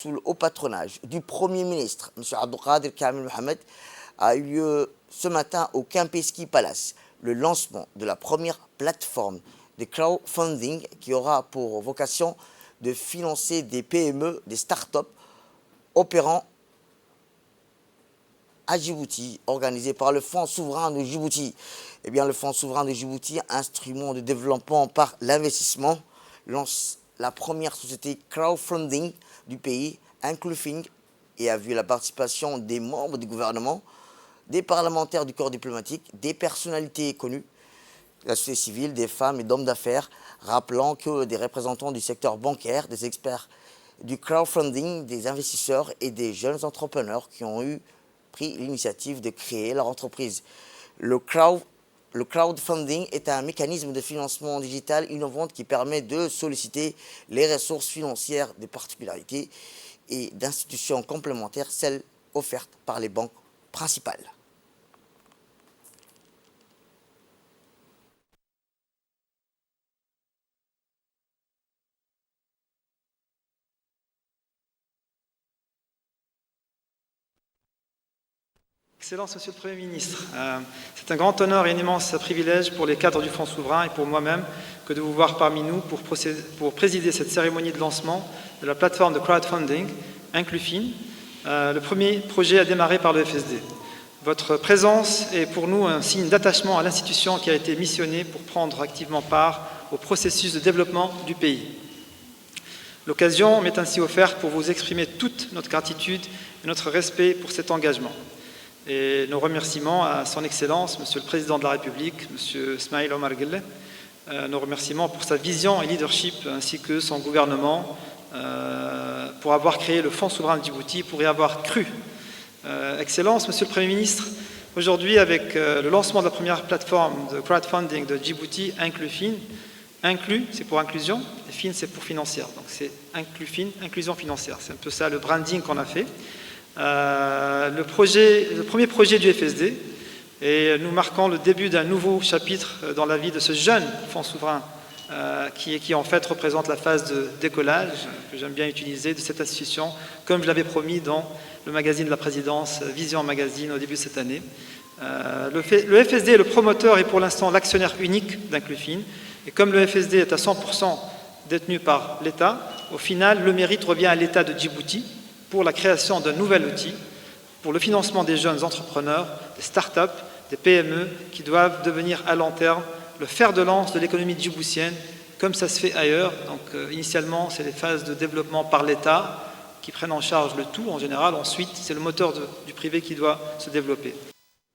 sous le haut patronage du Premier ministre, M. Abdelkader Kamel Mohamed, a eu lieu ce matin au Kempinski Palace, le lancement de la première plateforme de crowdfunding qui aura pour vocation de financer des PME, des start-up opérant à Djibouti, organisé par le Fonds souverain de Djibouti. Eh bien, le Fonds souverain de Djibouti, instrument de développement par l'investissement, lance la première société crowdfunding du pays, Inclufing, et a vu la participation des membres du gouvernement, des parlementaires du corps diplomatique, des personnalités connues, de la société civile, des femmes et d'hommes d'affaires, rappelant que des représentants du secteur bancaire, des experts du crowdfunding, des investisseurs et des jeunes entrepreneurs qui ont pris l'initiative de créer leur entreprise. Le crowdfunding est un mécanisme de financement digital innovant qui permet de solliciter les ressources financières des particularités et d'institutions complémentaires, celles offertes par les banques principales. Excellence, Monsieur le Premier ministre. C'est un grand honneur et un immense privilège pour les cadres du Fonds souverain et pour moi-même que de vous voir parmi nous pour présider cette cérémonie de lancement de la plateforme de crowdfunding Inclufin, le premier projet à démarrer par le FSD. Votre présence est pour nous un signe d'attachement à l'institution qui a été missionnée pour prendre activement part au processus de développement du pays. L'occasion m'est ainsi offerte pour vous exprimer toute notre gratitude et notre respect pour cet engagement. Et nos remerciements à son Excellence, Monsieur le Président de la République, Monsieur Ismaïl Omar Guelleh, nos remerciements pour sa vision et leadership, ainsi que son gouvernement, pour avoir créé le Fonds souverain de Djibouti, pour y avoir cru. Excellence, Monsieur le Premier ministre, aujourd'hui, avec le lancement de la première plateforme de crowdfunding de Djibouti, Inclufin, Inclus, c'est pour inclusion, et Fin, c'est pour financière. Donc c'est Inclufin, inclusion financière. C'est un peu ça le branding qu'on a fait. Le premier projet du FSD, et nous marquons le début d'un nouveau chapitre dans la vie de ce jeune fonds souverain qui en fait représente la phase de décollage, que j'aime bien utiliser, de cette institution, comme je l'avais promis dans le magazine de la présidence, Vision Magazine, au début de cette année. Le FSD est le promoteur et pour l'instant l'actionnaire unique d'Inclufin, et comme le FSD est à 100% détenu par l'État, au final, le mérite revient à l'État de Djibouti, pour la création d'un nouvel outil, pour le financement des jeunes entrepreneurs, des start-up, des PME, qui doivent devenir à long terme le fer de lance de l'économie djiboutienne, comme ça se fait ailleurs. Donc initialement, c'est les phases de développement par l'État qui prennent en charge le tout en général. Ensuite, c'est le moteur du privé qui doit se développer.